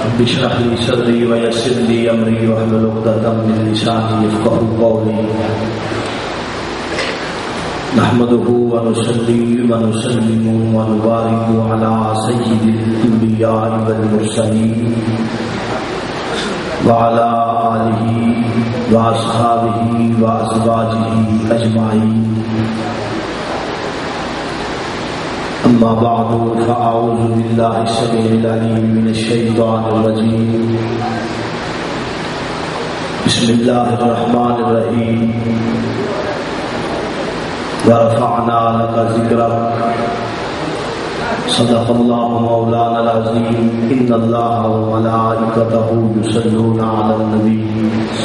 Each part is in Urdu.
رب اشرح لي صدري ويسر لي امري واحلل عقدة من لساني يفقهوا قولي نحمده ونصلي ونسلم ونبارك على سيد الانبياء والمرسلين وعلى آله واصحابه وازواجه اجمعين. اما بعد فاعوذ بالله السميع العليم من الشيطان الرجيم. بسم الله الرحمن الرحيم. ورفعنا لك ذكرك. صدق الله مولانا العظيم. ان الله وملائكته يصلون على النبي.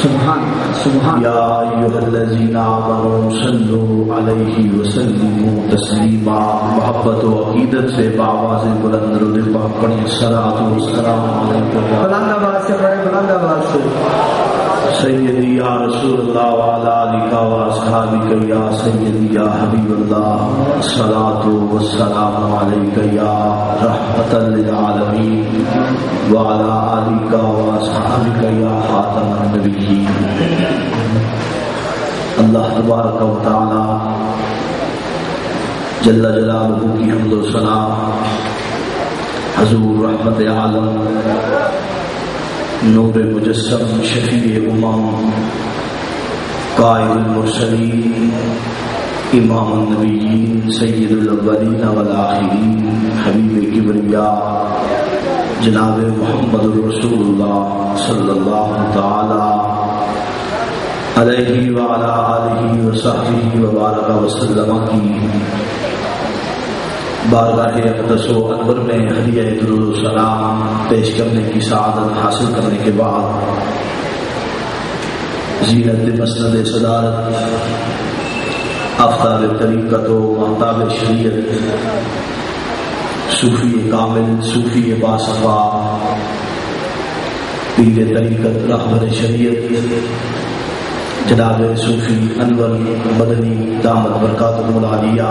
سبحان يا ايها الذين امنوا صلوا عليه وسلموا تسليما. محبت و عقیدت سے باواز بلند درود پاک پڑھیں. الصلاۃ والسلام علیکم. بلند آواز سے پڑھیں، بلند آواز سے. سیدی یا رسول اللہ وعلی آلہ و اصحابہ یا سیدی یا حبیب اللہ. الصلاۃ والسلام علیک یا رحمۃ للعالمین وعلی آلہ و اصحابہ یا خاتم النبیین. اللہ تبارک و تعالی جل جلالہ کی حمد و ثنا حضور رحمت عالم نور مجسم شفیع امام قائد المرسلین امام النبیین سید الاولین والآخرین حبیب کبریا جناب محمد رسول اللہ صلی اللہ تعالی علیہ وعلی آلہ وصحبہ وبارک وسلم کی بارگاہ اقدس و اکبر میں ہدیہ درود و سلام پیش کرنے کی سعادت حاصل کرنے کے بعد زینت مسند صدارت آفتاب طریقت و محتاب شریعت صوفی کامل صوفی باصفا پیر طریقت رہبر شریعت جناب صوفی انور مدنی دامت برکاتہ العالیہ،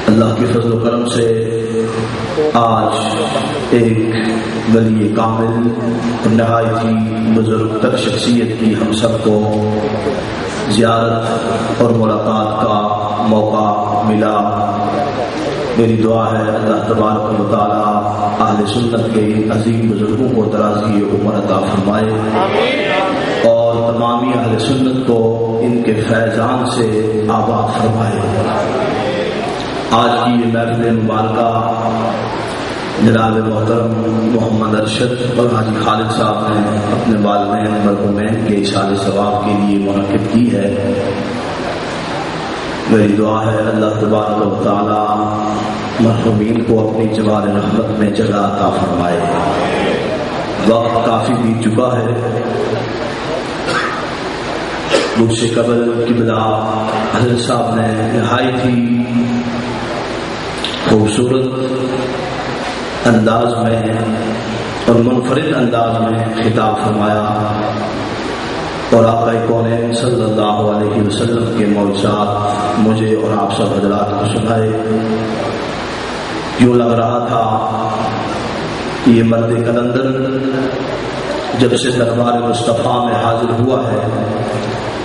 اللہ کے فضل و کرم سے آج ایک ولی کامل اور نہایت ہی بزرگ تر شخصیت کی ہم سب کو زیارت اور ملاقات کا موقع ملا. میری دعا ہے اللہ تبارک و تعالی اہل سنت کے عظیم بزرگوں کو درازی عمر عطا فرمائے اور تمامی اہل سنت کو ان کے فیضان سے آباد فرمائے. آج کی یہ محفل مبارکہ جناب محترم محمد ارشد اور حاجی خالد صاحب نے اپنے والدین مرحومین کے اشارے ثواب کے لیے منعقد کی ہے. میری دعا ہے اللہ تبارک و تعالی مرحومین کو اپنی جوار رحمت میں جگہ عطا فرمائے. وقت کافی بیت چکا ہے. مجھ سے قبل قبلہ حضرت صاحب نے نہایت ہی خوبصورت انداز میں اور منفرد انداز میں خطاب فرمایا اور آقا کونین صلی اللہ علیہ وسلم کے معجزات مجھے اور آپ سب حضرات کو سنائے. یوں لگ رہا تھا یہ مرد قلندر جب سے دربار مصطفیٰ میں حاضر ہوا ہے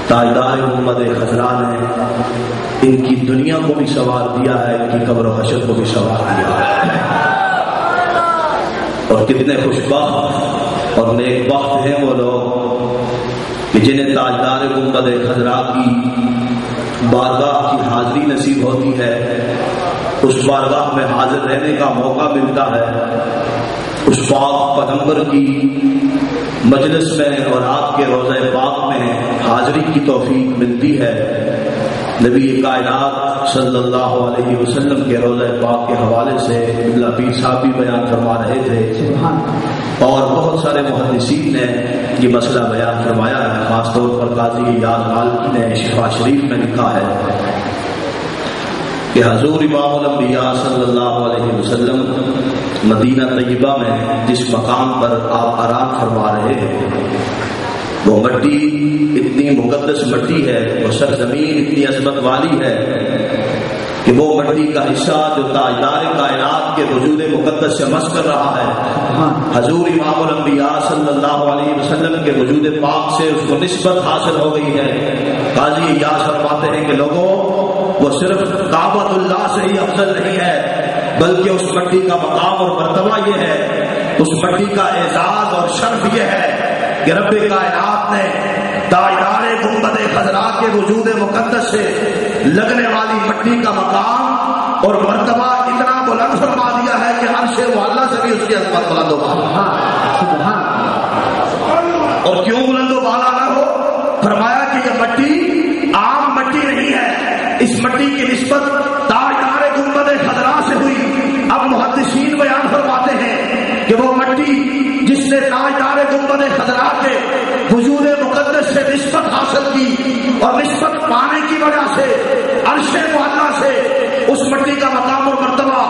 تاجدار محمد خزرا نے ان کی دنیا کو بھی سوار دیا ہے، ان کی قبر و حشر کو بھی سوار دیا ہے. اور کتنے خوش بخت اور نیک بخت ہیں وہ لوگ کہ جنہیں تاجدار محمد خزرا کی بارگاہ کی حاضری نصیب ہوتی ہے، اس بارگاہ میں حاضر رہنے کا موقع ملتا ہے، اس پاک پیغمبر کی مجلس میں اور آپ کے روضہ پاک میں حاضری کی توفیق ملتی ہے. نبی کائنات صلی اللہ علیہ وسلم کے روضہ پاک کے حوالے سے قبلہ پیر صاحب بھی بیان فرما رہے تھے اور بہت سارے محدثین نے یہ مسئلہ بیان فرمایا ہے. خاص طور پر قاضی یاد مالکی نے شفا شریف میں لکھا ہے کہ حضور امام الانبیاء صلی اللہ علیہ وسلم مدینہ طیبہ میں جس مقام پر آپ آرام فرما رہے ہیں وہ مٹی اتنی مقدس مٹی ہے، وہ سرزمین اتنی عظمت والی ہے کہ وہ مٹی کا حصہ جو تاجدار کائنات کے وجود مقدس سے مس کر رہا ہے، حضور امام الانبیاء صلی اللہ علیہ وسلم کے وجود پاک سے اس کو نسبت حاصل ہو گئی ہے۔ قاضی ایاز فرماتے ہیں کہ لوگوں، وہ صرف کعبۃ اللہ سے ہی افضل نہیں ہے، بلکہ اس مٹی کا مقام اور مرتبہ یہ ہے، اس مٹی کا اعزاز اور شرف یہ ہے کہ رب کائنات نے تاجدار گنبد خضرا کے وجود مقدس سے لگنے والی مٹی کا مقام اور مرتبہ اتنا بلند فرما دیا ہے کہ عرش معلیٰ سے بھی اس کی عظمت بلند و بالا۔ اور کیوں بلند و بالا نہ ہو؟ فرمایا کہ یہ مٹی عام مٹی نہیں ہے، اس مٹی کی نسبت تاجدار گنبد خضرا سے ہوئی۔ اب محدثین بیان فرماتے ہیں کہ وہ مٹی جس نے تاجدار گنبد خضرا کے وجود مقدس سے نسبت حاصل کی اور نسبت پانے کی وجہ سے عرش معلیٰ سے اس مٹی کا مقام اور مرتبہ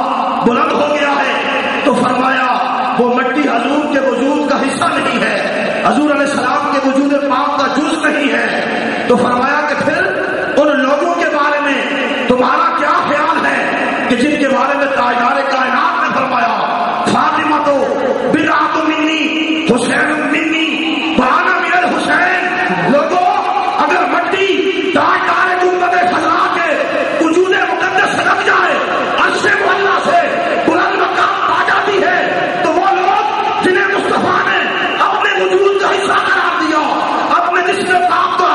بلند ہو گیا ہے، تو فرمایا وہ مٹی حضور کے وجود کا حصہ نہیں ہے، حضور علیہ السلام کے وجود پاک کا جز نہیں ہے۔ تو فرمایا کہ پھر ان لوگوں کے بارے میں تمہارا کیا خیال ہے کہ جن کے بارے میں تاجدار کائنات نے فرمایا فاطمہ تو بضعۃ منی حسین منی وانا من الحسین۔ لوگوں، اگر مٹی تاجدار گنبد خضرا کے وجود مقدس سے لگ جائے، عرش معلیٰ سے بلند مقام پا جاتی ہے، تو وہ لوگ جنہیں مصطفیٰ نے اپنے وجود کا حصہ قرار دیا، اپنے جسم پاک کا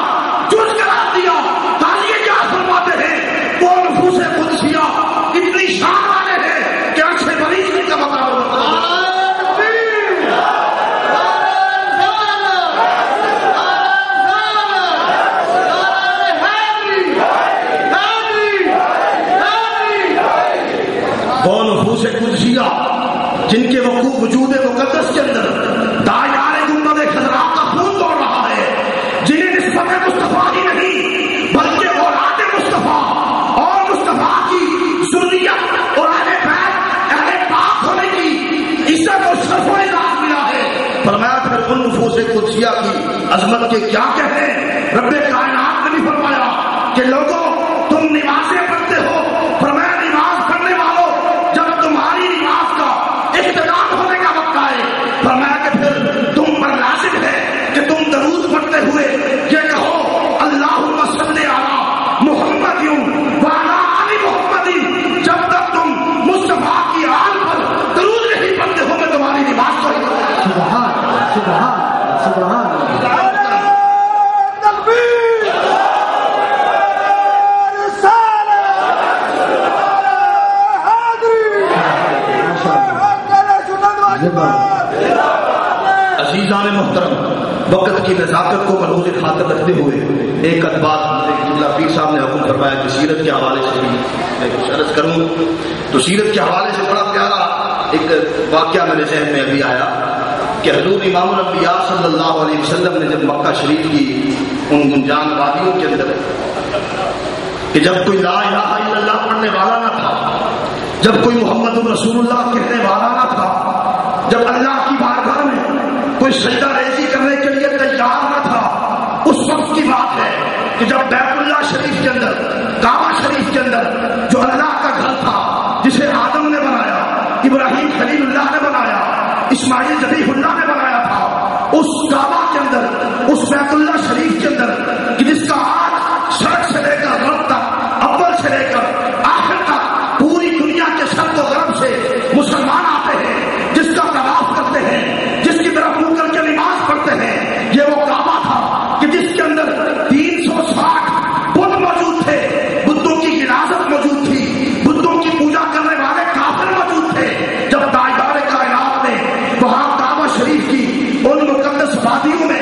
جز قرار دیا، تالیے کیا فرماتے ہیں؟ وہ نفوس قدسیہ اتنی شان والے ہیں کہ عرش بریزی کا مقام ہوتا ہے۔ وہ نفوس قدسیہ جن کے وقوع وجود مقدس کے اندر تاجدار گنبد خضرا کا خون دوڑ رہا ہے، جنہیں نسبت مصطفیٰ ہی نہیں بلکہ اولاد مصطفیٰ اور مصطفیٰ کی ذریت اور اہل بیت اہل پاک ہونے کی عزت اور شرف و اعزاز ملا ہے۔ فرمایا پھر ان نفوس قدسیہ کی عظمت کے کیا کہنے؟ رب کائنات نے بھی فرمایا کہ لوگوں تم نمازیں پڑھتے ہو، فرمایا نماز پڑھنے والوں جب تمہاری نماز کا اختتام ہونے کا وقت آئے، فرمایا کہ پھر تم پر لازم ہے کہ تم درود پڑھتے ہوئے یہ کہو اللہم صلی علی محمد وعلی آل محمد۔ جب تک تم مصطفیٰ کی آل پر درود نہیں پڑھتے ہو میں تمہاری نماز کو سبحان سبحان سبحان عزیزان محترم، وقت کی نزاکت کو ملحوظ خاطر رکھتے ہوئے ایک بات اللہ پیر صاحب نے حکم فرمایا کہ سیرت کے حوالے سے بھی میں کچھ عرض کروں، تو سیرت کے حوالے سے بڑا پیارا ایک واقعہ میرے ذہن میں ابھی آیا کہ حضور امام الانبیاء صلی اللہ علیہ وسلم نے جب مکہ شریف کی ان گنجان وادیوں کے اندر کہ جب کوئی لا الہ الا اللہ پڑھنے والا نہ تھا، جب کوئی محمد رسول اللہ کہنے والا نہ تھا، جب اللہ کی بارگاہ میں کوئی سجدہ ریزی کرنے کے لیے تیار نہ تھا، اس وقت کی بات ہے کہ جب بیت اللہ شریف کے اندر، کعبہ شریف کے اندر جو اللہ کا گھر تھا جسے آدم نے بنایا، ابراہیم خلیل اللہ نے بنایا، اسماعیل ذبیح اللہ نے بنایا تھا، اس کعبہ کے اندر، اس بیت اللہ شریف کے اندر کہ جس کا آج سڑک سے لے کر غرب تک، اول سے لے کر آخر تک پوری دنیا کے شرق و غرب سے مسلمان آتے ہیں، جس کا طواف کرتے ہیں، جس کی طرف منہ کر کے نماز پڑھتے ہیں، یہ وہ کعبہ تھا کہ جس کے اندر 360 بت موجود تھے، بتوں کی غلاظت موجود تھی، بتوں کی پوجا کرنے والے کافر موجود تھے۔ جب تاجدار کائنات نے وہاں کعبہ شریف کی ان مقدس وادیوں میں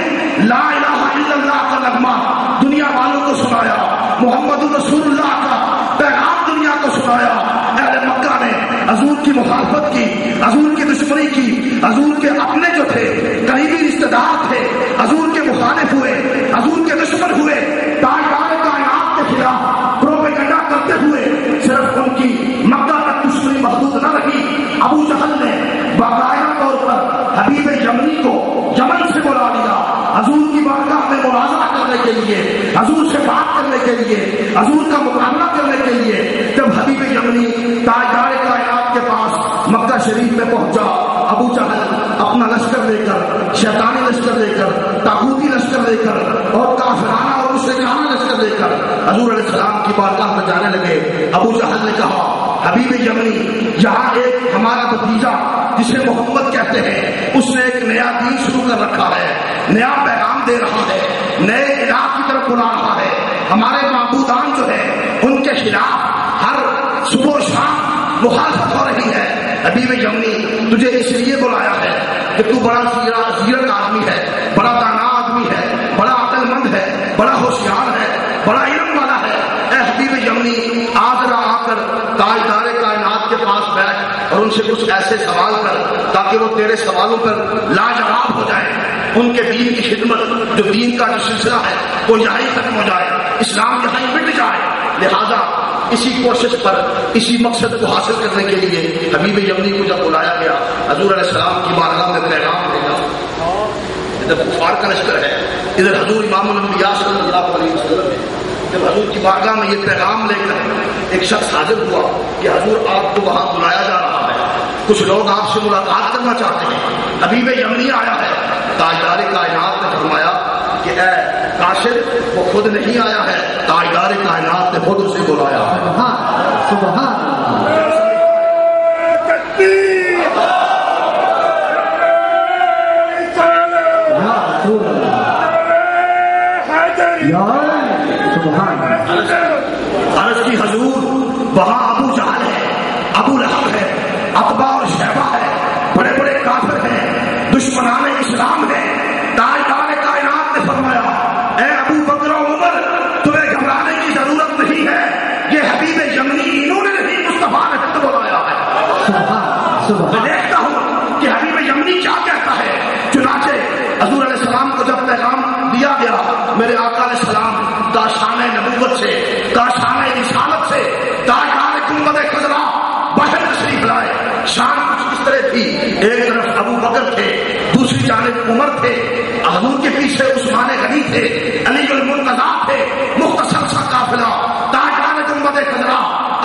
لا الہ الا اللہ کا نغمہ دنیا والوں کو سنایا، محمد رسول اللہ کا پیغام دنیا کو سنایا، اہل مکہ نے حضور کی مخالفت کی، حضور کی دشمنی کی، حضور کے اپنے جو تھے قریبی رشتے دار تھے حضور کے مخالف ہوئے، حضور کے دشمن ہوئے، تاجدار کائنات کے خلاف پروپیگنڈا کرتے ہوئے صرف ان کی مکہ تک دشمنی محدود نہ رہی، ابو جہل نے باقاعدہ طور پر حبیب یمنی کو یمن سے بلا لیا، حضور کی بارگاہ میں مناظرہ کرنے کے لیے، حضور سے بات کرنے کے لیے، حضور کا مقابلہ کرنے کے لیے۔ جب حبیب زمین میں پہنچا، ابو جہل اپنا لشکر لے کر، شیطانی لشکر لے کر، طاغوتی لشکر لے کر اور کافرانہ اور مشرکانہ لشکر لے کر حضور علیہ السلام کی بارگاہ میں جانے لگے۔ ابو جہل نے کہا حبیب یمنی، یہاں ایک ہمارا بھتیجا جسے محمد کہتے ہیں اس نے ایک نیا دین شروع کر رکھا ہے، نیا پیغام دے رہا ہے، نئے الہ کی طرف بلا رہا ہے، ہمارے معبودان جو ہے ان کے خلاف ہر صبح و شام مخالفت ہو رہی ہے۔ حبیب یمنی تجھے اس لیے بلایا ہے کہ تو بڑا زیرک آدمی ہے، بڑا دانا آدمی ہے، بڑا عقل مند ہے، بڑا ہوشیار ہے، بڑا علم والا ہے۔ اے حبیب یمنی آج ذرا آ کر تاجدار کائنات کے پاس بیٹھ اور ان سے کچھ ایسے سوال کر تاکہ وہ تیرے سوالوں پر لاجواب ہو جائیں، ان کے دین کی خدمت جو دین کا جو سلسلہ ہے وہ یہاں ہی ختم ہو جائے، اسلام یہاں ہی مٹ جائے۔ لہذا اسی کوشش پر، اسی مقصد کو حاصل کرنے کے لیے حبیب یمنی کو جب بلایا گیا حضور علیہ السلام کی بارگاہ میں پیغام دے گا۔ ادھر کفار کا لشکر ہے، ادھر حضور امام الانبیاء صلی اللہ علیہ وسلم ہے۔ جب حضور کی بارگاہ میں یہ پیغام لے کر ایک شخص حاضر ہوا کہ حضور آپ کو وہاں بلایا جا رہا ہے، کچھ لوگ آپ سے ملاقات کرنا چاہتے ہیں، حبیب یمنی آیا ہے، تاجدار کائنات نے فرمایا کہ اے کاشر وہ خود نہیں آیا ہے، تاجدار کائنات نے خود اسے بلایا ہے۔ سبحان عرض کی حضور وہاں ابو جہل ہے، ابو لہب ہے، عتبہ اور شیبہ ہے، بڑے بڑے کافر ہیں، دشمنان اسلام ہیں۔ تاجدار کائنات نے فرمایا اے ابو بکر و عمر تمہیں گھبرانے کی ضرورت نہیں ہے، یہ حبیب یمنی انہوں نے نہیں مصطفیٰ نے خود بلایا ہے۔ میں دیکھتا ہوں کہ حبیب یمنی کیا کہتا ہے۔ چنانچہ حضور علیہ السلام کو جب پیغام دیا گیا، میرے آقا علیہ السلام داشان نبوت سے، داشان رسالت سے، تاجدار گنبد خضرا باہر تشریف لائے۔ شان کچھ اس طرح تھی، ایک طرف ابو بکر تھے، دوسری جانب عمر تھے، حضور کے پیچھے عثمان غنی تھے، علی المرتضیٰ تھے، مختصر سا قافلہ تاجدار گنبد خضرا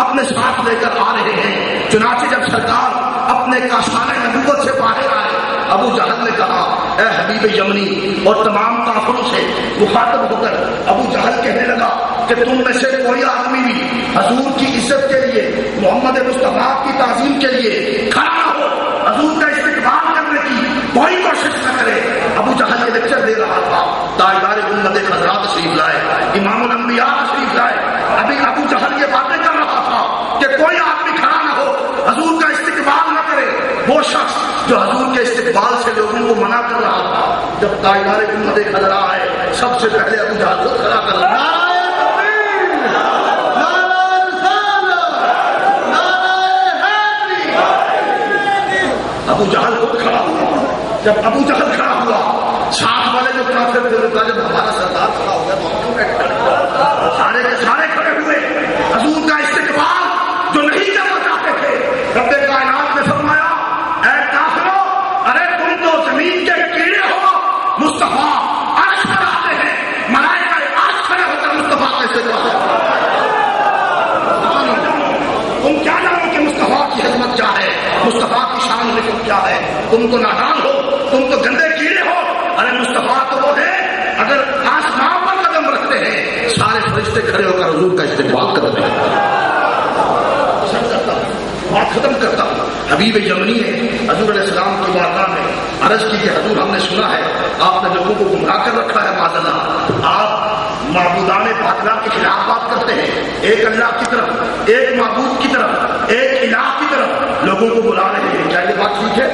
اپنے ساتھ لے کر آ رہے ہیں۔ چنانچہ جب سرکار اپنے کاشان نبوت سے باہر آئے، ابو جہل نے کہا اے حبیب یمنی، اور تمام کافروں سے مخاطب ہو کر ابو جہل کہنے لگا کہ تم میں سے کوئی آدمی بھی حضور کی عزت کے لیے، محمد مصطفیٰ کی تعظیم کے لیے کھڑا نہ ہو، حضور کا استقبال کرنے کی کوئی کوشش نہ کرے۔ ابو جہل یہ لیکچر دے رہا تھا، تاجدار گنبد خضرا تشریف لائے، امام الانبیاء تشریف لائے، ابھی ابو جہل یہ باتیں کر رہا تھا کہ کوئی آدمی کھڑا نہ ہو، حضور کا استقبال نہ کرے۔ وہ شخص جو حضور کے استقبال سے لوگوں کو منع کر رہا تھا، جب تاجدار گنبد خضرا آئے سب سے پہلے ابو جہل کو کھڑا کر رہا تھا۔ ابو جہل خود کھڑا ہوا۔ جب ابو جہل کھڑا ہوا، ساتھ والے جو کافر تھے کہا جب ہمارا سردار کھڑا ہو گیا تو ہم کیوں بیٹھے؟ سارے کے سارے کھڑے ہوئے، حضور کا استقبال جو نہیں کرنا چاہتے تھے۔ رب کائنات نے فرمایا اے کافروں، ارے تم تو زمین کے کیڑے ہو، مصطفیٰ عرش پر آتے ہیں، ملائکہ عرش کھڑے ہو کر مصطفیٰ کا استقبال کرتے ہیں۔ تم کیا جانو کہ مصطفیٰ کی خدمت کیا ہے، مصطفیٰ کی شان لکھو کیا ہے؟ تم تو نادان ہو، تم تو گندے کیڑے ہو۔ ارے مصطفیٰ تو وہ ہے اگر آسمان پر قدم رکھتے ہیں سارے فرشتے کھڑے ہو کر حضور کا استقبال کرتے ہیں۔ بات ختم کرتا ہوں۔ حبیب یمنی نے حضور علیہ السلام کی بارگاہ میں عرض کی کہ حضور ہم نے سنا ہے آپ نے لوگوں کو گمراہ کر رکھا ہے، معاذ اللہ آپ معبودان باطلا کے خلاف بات کرتے ہیں، ایک اللہ کی طرف، ایک معبود کی طرف، ایک الہ کی طرف لوگوں کو بلا رہے ہیں، کیا یہ بات ٹھیک ہے؟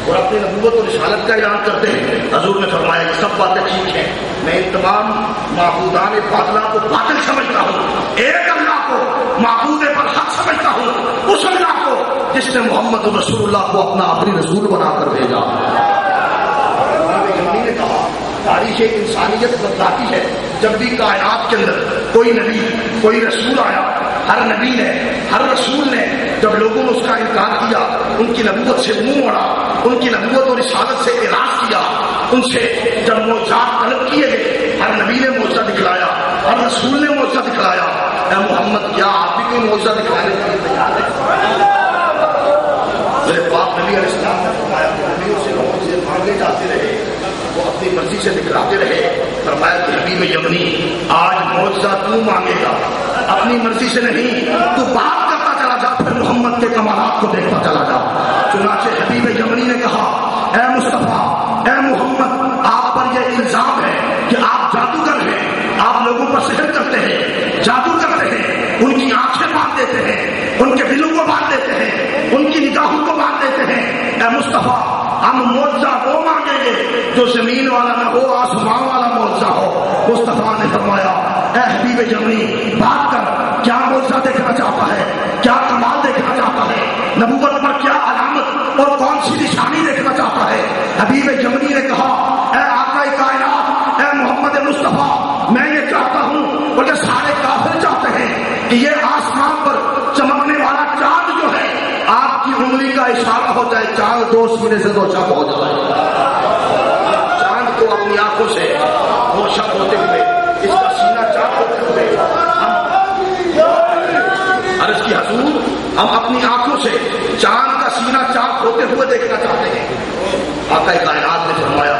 اور اپنی نبوت اور رسالت کا اعلان کرتے ہیں۔ حضور نے فرمایا کہ سب باتیں ٹھیک ہیں، میں ان تمام معبودان باطلا کو باطل سمجھتا ہوں، ایک اللہ کو معبود پر حق سمجھتا ہوں، اس اللہ کو جس نے محمد رسول اللہ کو اپنا آخری رسول بنا کر بھیجا۔ نے کہا تاریخ انسانیت بتلاتی ہے جب بھی کائنات کے اندر کوئی نبی کوئی رسول آیا، ہر نبی نے ہر رسول نے جب لوگوں نے اس کا انکار کیا، ان کی نبوت سے منہ موڑا، ان کی نبوت اور رسالت سے اعراض کیا، ان سے جب معجزات طلب کیے گئے، ہر نبی نے معجزہ دکھلایا، ہر رسول نے معجزہ دکھلایا۔ اے محمد کیا آپ بھی کوئی معجزہ دکھانے کے لیے تیار ہے؟ میرے پاک نبی علیہ السلام نے فرمایا کہ نبیوں سے لوگوں سے مانگے جاتے رہے، وہ اپنی مرضی سے دکھلاتے رہے. فرمایا کہ حبیب یمنی آج معجزہ تو مانگے گا، اپنی مرضی سے نہیں، تو بات کرتا چلا جا، پھر محمد کے کمالات کو دیکھتا چلا جا. چنانچہ حبیب یمنی نے کہا اے مصطفیٰ، اے محمد، آپ پر یہ الزام ہے کہ آپ جادوگر ہیں، آپ لوگوں پر سحر کرتے ہیں، جادو کرتے ہیں، ان کی آنکھیں باندھ دیتے ہیں، ان کے دلوں کو باندھ دیتے ہیں، ان کی نگاہوں کو باندھ دیتے ہیں. اے مصطفیٰ، ہم معجزہ وہ مانگیں گے جو زمین والا نہ ہو، آسمان والا معجزہ ہو. مصطفیٰ نے فرمایا اے حبیب یمنی بات کر، کیا معجزہ دیکھنا چاہتا ہے، کیا کمال دیکھنا چاہتا ہے، نبوت پر کیا علامت اور کون سی نشانی دیکھنا چاہتا ہے. حبیب یمنی نے کہا اے آقا کائنات، اے محمد مصطفیٰ، میں یہ چاہتا ہوں اور یہ سارے کافر چاہتے ہیں کہ یہ آسمان پر چمکنے والا چاند جو ہے آپ کی انگلی کا اشارہ ہو جائے، چاند دو سینے سے دو چپ ہو جائے. چاند کو اپنی آنکھوں سے دو چپ ہوتے ہوئے، اس کا سینہ چاک ہوتے ہوئے عرض کی حضور، ہم اپنی آنکھوں سے چاند کا سینہ چاک ہوتے ہوئے دیکھنا چاہتے ہیں. آقا کائنات نے فرمایا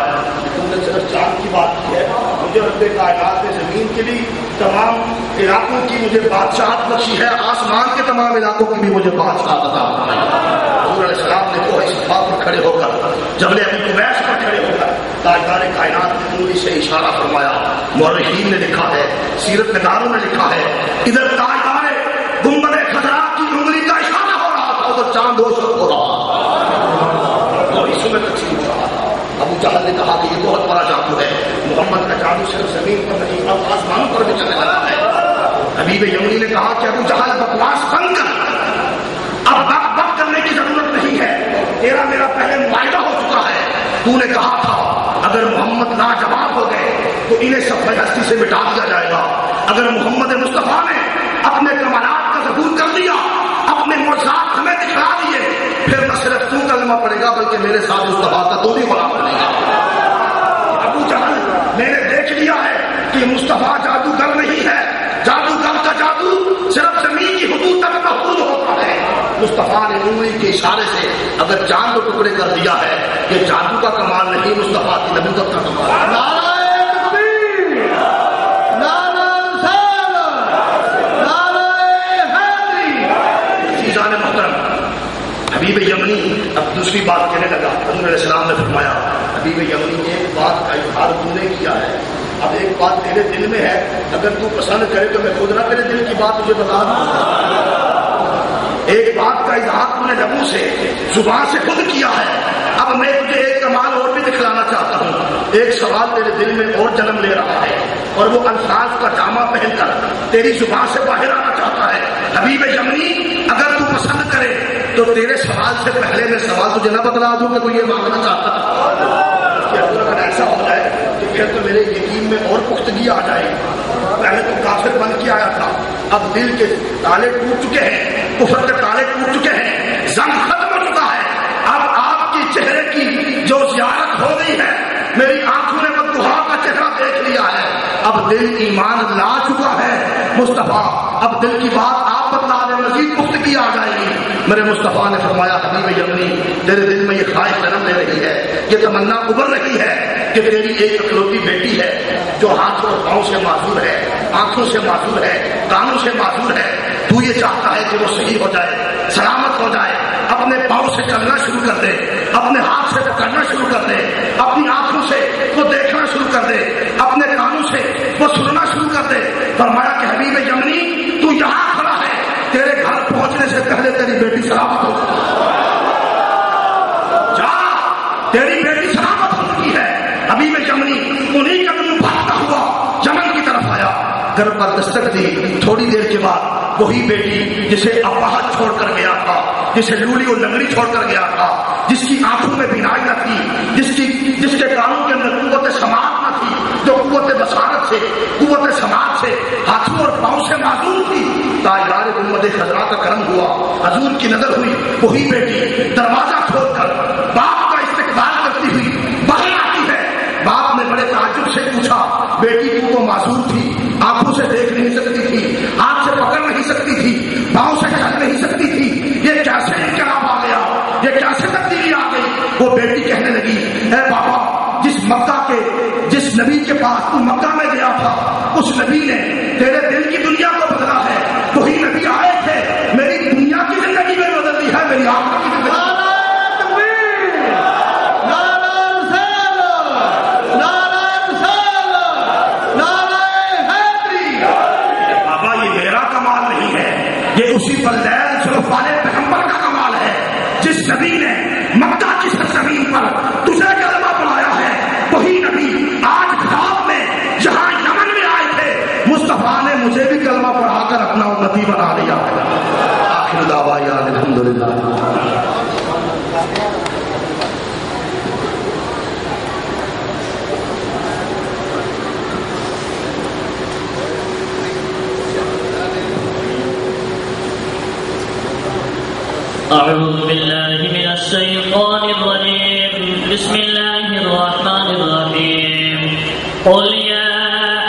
تم نے صرف چاند کی بات کی ہے، مجھے رب کائنات نے زمین کے بھی تمام علاقوں کی مجھے بادشاہت بخشی ہے، آسمان کے تمام علاقوں کی بھی مجھے بادشاہت عطا فرمائی. حضور علیہ السلام نے کوہ صفا پر کھڑے ہو کر، جبل ابی قبیس پر کھڑے ہو کر تاجدار کائنات کی انگلی سے اشارہ فرمایا. مورخین نے لکھا ہے، سیرت نگاروں نے لکھا ہے، ادھر تاجدار گنبد خضرا کی انگلی کا اشارہ ہو رہا تھا، ادھر چاند روشن ہو رہا تھا اور حصوں میں تقسیم ہو رہا تھا. ابو جہل نے کہا کہ یہ بہت بڑا جادو ہے، محمد کا جادو صرف زمین پر نہیں اب آسمانوں پر بھی چلنے لگا ہے. حبیب یمنی نے کہا کہ ابو جہل بکواس بند کر، اب بک کرنے کی ضرورت نہیں ہے، تیرا میرا پہلے معاہدہ ہو چکا ہے. تو نے کہا تھا اگر محمد لاجواب ہو گئے تو انہیں سب ہستی سے مٹا دیا جائے گا. اگر محمد مصطفیٰ نے اپنے کمالات کا ظہور کر دیا، اپنے معجزات ہمیں دکھا دیے، پھر نہ صرف تو کلمہ پڑے گا بلکہ میرے ساتھ مصطفیٰ کا تو بھی غلام بنے گا. ابو جہل میں نے دیکھ لیا ہے کہ مصطفیٰ جادوگر نہیں ہے، جادوگر کا جادو صرف زمین کی حدود تک محدود ہوتا ہے. مصطفیٰ نے انگلی کے اشارے سے اگر چاند کو ٹکڑے کر دیا ہے، یہ جادو کا کمال نہیں، مصطفیٰ کی نبوت کا کمال ہے. حبیب یمنی اب دوسری بات کہنے لگا. حضور علیہ السلام نے فرمایا حبیب یمنی ایک بات کا اظہار تو نے کیا ہے، اب ایک بات تیرے دل میں ہے، اگر تو پسند کرے تو میں خود نہ تیرے دل کی بات تجھے بتا دوں. ایک بات کا اظہار تو نے لبوں سے زبان سے خود کیا ہے، اب میں تجھے ایک کمال اور بھی دکھلانا چاہتا ہوں. ایک سوال تیرے دل میں اور جنم لے رہا ہے اور وہ الفاظ کا جامہ پہن کر تیری زبان سے باہر آنا چاہتا ہے. حبیب یمنی اگر تو پسند کرے تو تیرے سوال سے پہلے میں سوال تجھے نہ بتلا دوں کہ تو یہ مانگنا چاہتا ہے. اگر ایسا ہو جائے تو پھر تو میرے یقین میں اور پختگی آ جائے. پہلے تو کافر بن کے آیا تھا، اب دل کے تالے ٹوٹ چکے ہیں، کفر کے تالے ٹوٹ چکے ہیں، زنگ ختم ہو چکا ہے. اب آپ کی چہرے کی جو زیارت ہو گئی ہے، میری آنکھوں نے بددعا کا چہرہ دیکھ لیا ہے، اب دل ایمان لا چکا ہے. مصطفیٰ اب دل کی بات آپ بتلا دیں، مزید پختگی آ جائے گی. میرے مصطفیٰ نے فرمایا حبیب یمنی تیرے دل میں یہ خواہش جنم لے رہی ہے، یہ تمنا ابھر رہی ہے کہ تیری ایک اکلوتی بیٹی ہے جو ہاتھوں اور پاؤں سے معذور ہے، آنکھوں سے معذور ہے، کانوں سے معذور ہے. تو یہ چاہتا ہے کہ وہ صحیح ہو جائے، سلامت ہو جائے، اپنے پاؤں سے چلنا شروع کر دے، اپنے ہاتھ سے پکڑنا شروع کر دے، اپنی آنکھوں سے وہ دیکھنا شروع کر دے، اپنے کانوں سے وہ سننا شروع کر دے. فرمایا کہ حبیب یمنی تو یہاں کھڑا ہے، تیرے گھر پہنچنے سے پہلے تیری بیٹی سلامت ہو جا، تیری بیٹی سلامت ہو چکی ہے. حبیب یمنی انہیں قدم بھاگتا ہوا یمن کی طرف آیا، گھر پر دستک دی. تھوڑی دیر کے بعد وہی بیٹی جسے اپاہج چھوڑ کر گیا تھا، جسے لولی اور لنگڑی چھوڑ کر گیا تھا، جس کی آنکھوں میں بینائی نہ تھی، جس کے کانوں کے اندر قوت سماعت نہ تھی، جو قوت بصارت سے، قوت سماعت سے، ہاتھوں اور پاؤں سے معذور تھی، تاجدار گنبد خضرا کا کرم ہوا، حضور کی نظر ہوئی. وہی بیٹی دروازہ کھول کر باپ کا استقبال کرتی ہوئی باہر آتی ہے. باپ نے بڑے تعجب سے پوچھا بیٹی تو معذور تھی، آنکھوں سے دیکھ نہیں سکتی تھی، ہاتھ سے پکڑ نہیں سکتی تھی، پاؤں سے چل نہیں سکتی تھی، یہ کیسے انقلاب آ گیا، یہ کیسے تبدیلی وہ بیٹی کہنے لگی اے بابا جس نبی کے پاس تو مکہ میں گیا تھا اس نبی نے تیرے دل کی دنیا کو بدلا ہے. وہی نبی آئے تھے میری دنیا کی زندگی میں بدل دی ہے, میری آخرت کی زندگی. بابا یہ میرا کمال نہیں ہے, یہ اسی بلدین صرف والے پیغمبر کا کمال ہے جس نبی نے مکہ کی سرزمین پر تجھے کلمہ پڑھایا ہے. وہی نبی آج خواب میں جہاں یمن میں آئے تھے مصطفیٰ نے مجھے بھی کلمہ پڑھا کر اپنا امتی بنا لیا. آخر دعوانا الحمدللہ. أعوذ بالله من الشيطان الرجيم. بسم الله الرحمن الرحيم. قل يا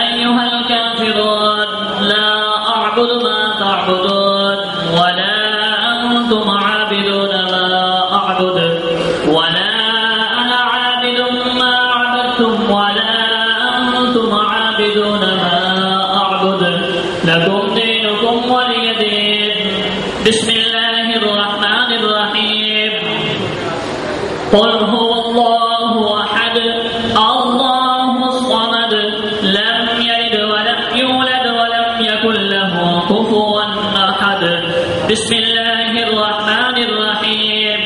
أيها الكافرون لا أعبد ما تعبدون ولا أنتم عابدون ما أعبد ولا أنا عابد ما عبدتم ولا أنتم عابدون ما أعبد لكم دينكم ولي دين. بسم الله الرحمن الرحيم. قل هو الله أحد الله الصمد لم يلد ولم يولد ولم يكن له كفوا أحد. بسم الله الرحمن الرحيم.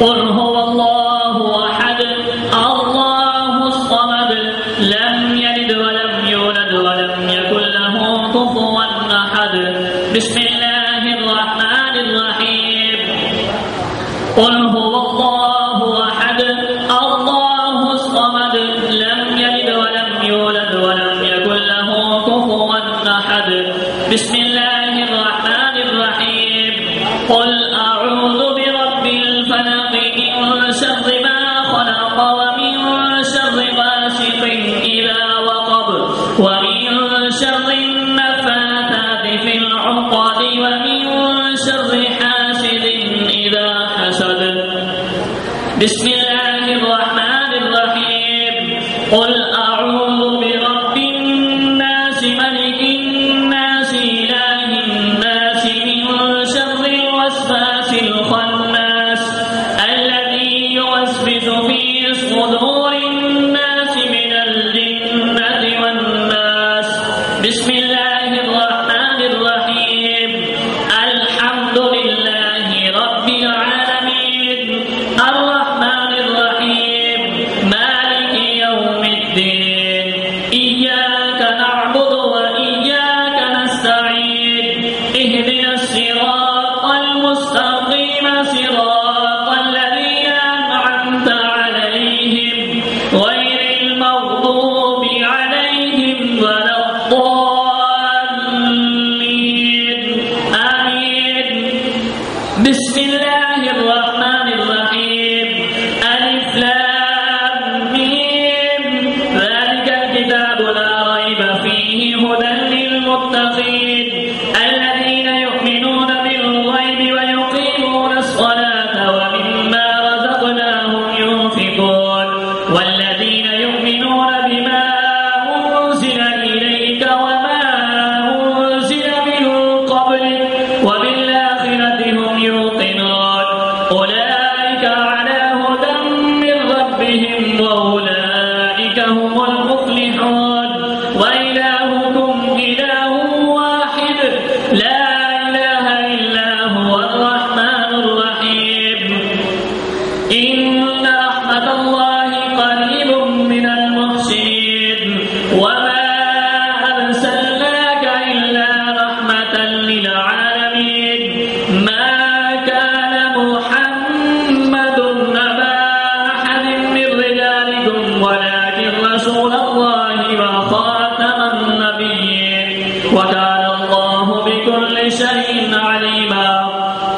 قل هو الله أحد الله الصمد لم يلد ولم يولد ولم يكن له كفوا أحد. بسم الله الرحمن الرحيم. قل هو الله أحد الله الصمد لم يلد ولم يولد ولم يكن له كفوا أحد. بسم الله الرحمن الرحيم. قل أعوذ برب الفلق من شر ما خلق ومن شر غاسق إذا وقب ومن شر النفاثات في العقد ومن شر حاسد إذا حسد. بسم الله الرحمن الرحيم. قل أعوذ برب الناس ملك الناس إله الناس من شر الوسواس الخناس الذي يوسوس في صدور الناس من الجنة والناس. بسم الله الرحمن الرحيم. الحمد لله رب العالمين الرحمن الرحيم مالك يوم الدين. إياك نعبد وإياك نستعين. اهدنا الصراط المستقيم صراط الذين أنعمت عليهم غير المغضوب عليهم ولا الضالين. آمين. بسم الله الرحمن الرحيم. ألف لام ميم. ذلك الكتاب لا ريب فيه هدى للمتقين الذين يؤمنون بالغيب ويقيمون الصلاة ومما رزقناهم ينفقون والذين يؤمنون بما أنزل إليك وما أنزل من قبلك وبالآخرة هم يوقنون. أولئك على هدى من ربهم وأولئك هم المفلحون. وإلهكم إله واحد لا إله إلا هو الرحمن الرحيم. إن رحمة الله قريب من المحسنين. وما أرسلناك إلا رحمة للعالمين. ما كان محمد أبا أحد من رجالكم ولكن رسول الله وخاتم النبيين وكان الله بكل شيء عليما.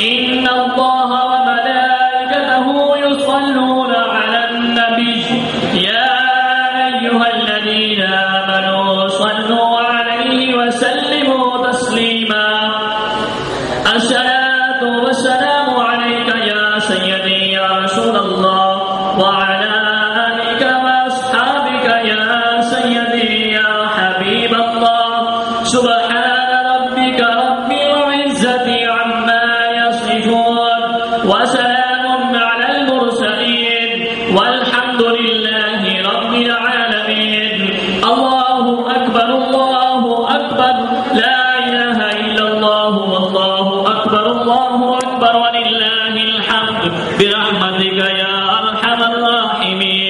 إن الله وملائكته يصلون على النبي يا أيها الذين آمنوا صلوا عليه وسلموا تسليما. الصلاة والسلام عليك يا سيدي يا رسول الله وعلى آلك وأصحابك يا سيدي يا حبيب الله. سبحان ربك رب العزة عما يصفون وسلام على المرسلين والحمد لله رب العالمين. الله أكبر الله أكبر لا إله إلا الله والله أكبر الله أكبر ولله الحمد برحمتك يا أرحم الراحمين.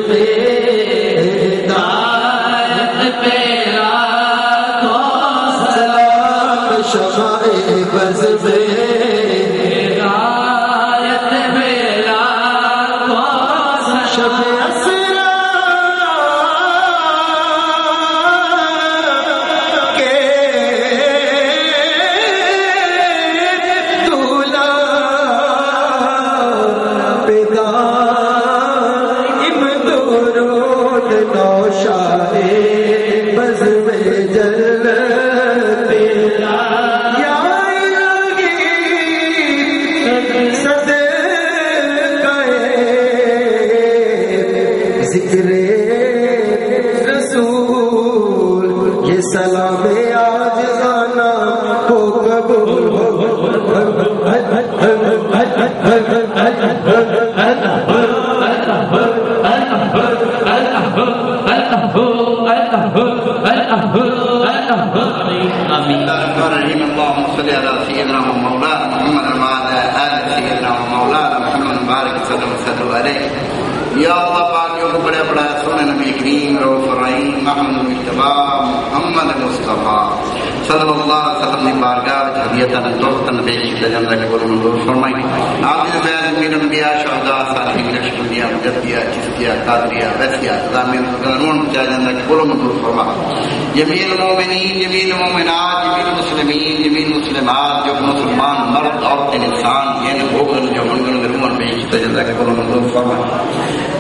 پہ ہدایت پہ لاکھوں سلام شمع بز پہ ہدایت پہ لاکھوں سلام سلام آج گانا ہو قبول اللهم صل على سيدنا ومولانا محمد وعلى آل سيدنا ومولانا محمد بارك وسلم عليه یا اللہ پاک جو بڑے بڑا سونے نبی کریم رؤوف الرحیم محمد مصطفیٰ محمد مصطفیٰ صلی اللہ علیہ وسلم نے بارگاہ وچ ہدیتاں تحفتاں پیش کیتا جاندا کہ قبول منظور فرمائی آپ دے فیض من انبیاء شہداء صالحین رشدیہ مجدیہ چشتیہ قادریہ ویسیہ ضامن قانون چاہ جاندا کہ قبول منظور فرما جمیع المومنین جمیع المومنات جمیع المسلمین جمیع المسلمات جو مسلمان مرد عورت انسان یعنی بھوگن جو منگن گرمن پیش کیتا جاندا کہ قبول منظور فرما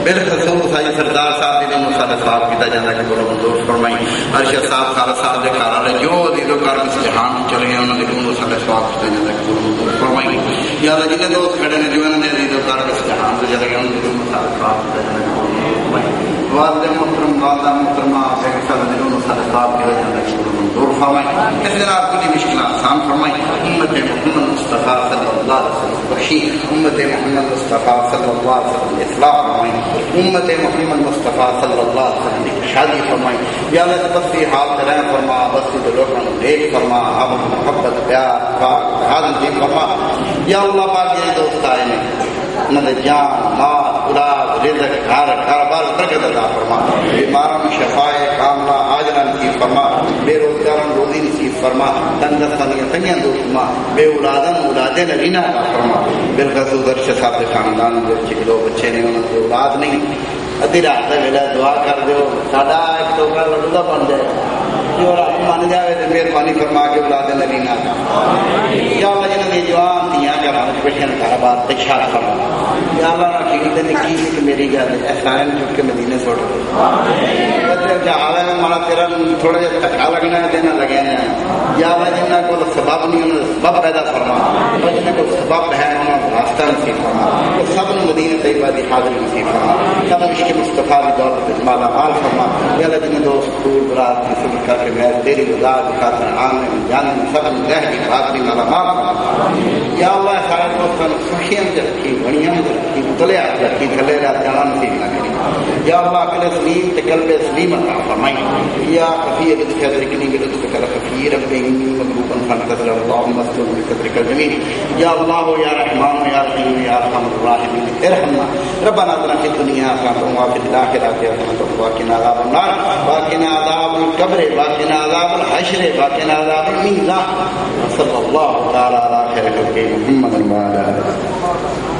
بالخصوص آئی سردار صاحب نے مصالح صاحب کیتا جانا کہ بولو منظور فرمائی ارشد صاحب خالد صاحب دے کارا رہے جو عدید و کار اس جہان چلے ہیں انہوں نے مصالح صاحب کیتا جانا کہ بولو منظور فرمائی یا اللہ جنہیں دوست کھڑے نے جو انہوں نے عدید و کار اس جہان سے چلے ہیں انہوں نے مصالح صاحب کیتا جانا کہ بولو منظور فرمائی والد محترم والدہ محترمہ سے صلی اللہ مصالح صاحب کیتا جانا کہ بولو منظور فرمائی اس دن آپ کلی مشکل آسان فرمائی امت محمد مصطفیٰ صلی اللہ علیہ وسلم بخشی امت محمد مصطفیٰ صلی اللہ علیہ وسلم اصلاح فرمائی امت محمد مصطفیٰ صلی اللہ علیہ وسلم کی شادی فرمائی یا اللہ بستی حال کریں فرما بستی دلوکن نیک فرما اب محبت پیار پاک حاضر دی فرما یا اللہ پاک یہ دوست آئے نے نہ جان مال اولاد رزق گھر کاروبار برکت عطا فرما بیماروں میں شفائے کاملہ عاجلہ نصیب فرما بے روزگاروں روزی نصیب فرما تنگستانیاں تنگیاں دو فرما بے اولادن اولادیں نگینہ عطا فرما بالخصوص ارشد صاحب کے خاندان جو دو بچے نے انہوں نے اولاد نہیں ادھی رات کا ویلا دعا کر دو ساڈا ایک ٹوکرا لڈو کا بن جائے جو رب مان جائے تو مہربانی فرما کے اولاد نگینہ یا اللہ جنہوں نے جوان دیاں گھراں وچ بیٹھیاں کاروبار تکشار فرما یا اللہ رکھی تے نکی کہ میری گل احسان چک کے مدینے چھوڑ دے بچے حالے میں مانا تیرا تھوڑا جہا دھکا لگنا ہے دینا لگے ہیں یا اللہ جنہاں کو سبب نہیں انہوں سبب پیدا فرما اور جنہاں کو سبب ہے انہوں راستہ نصیب فرما وہ سب مدینہ طیبہ دی حاضری نصیب فرما سب عشق مصطفیٰ دی دولت مالا مال فرما یا اللہ جنہیں دوست دور دراز کی صبح کر کے میں تیری رضا کی خاطر عام میں جانے میں سب رہ کی خاطری مالا مال فرما یا اللہ سارے دوستوں خوشیاں میں رکھی بڑیاں میں رکھی مطلع رکھی تھلے رات جانا نصیب نہ کری یا اللہ عقل سلیم تے قلب سلیم عطا فرمائی یا خفی لطف ادرکنی بلطف کر خفی رب انی مغلوبا فانتصر اللهم اصل بقدرك الجميل یا اللہ یا رحمان یا رحیم یا ارحم الراحمین ارحمنا ربنا اتنا فی الدنیا حسنۃ وفی الاخرۃ حسنۃ وقنا عذاب النار وقنا عذاب القبر وقنا عذاب الحشر وقنا عذاب الميزان صلی اللہ تعالی علی خیر خلقہ محمد وعلی آلہ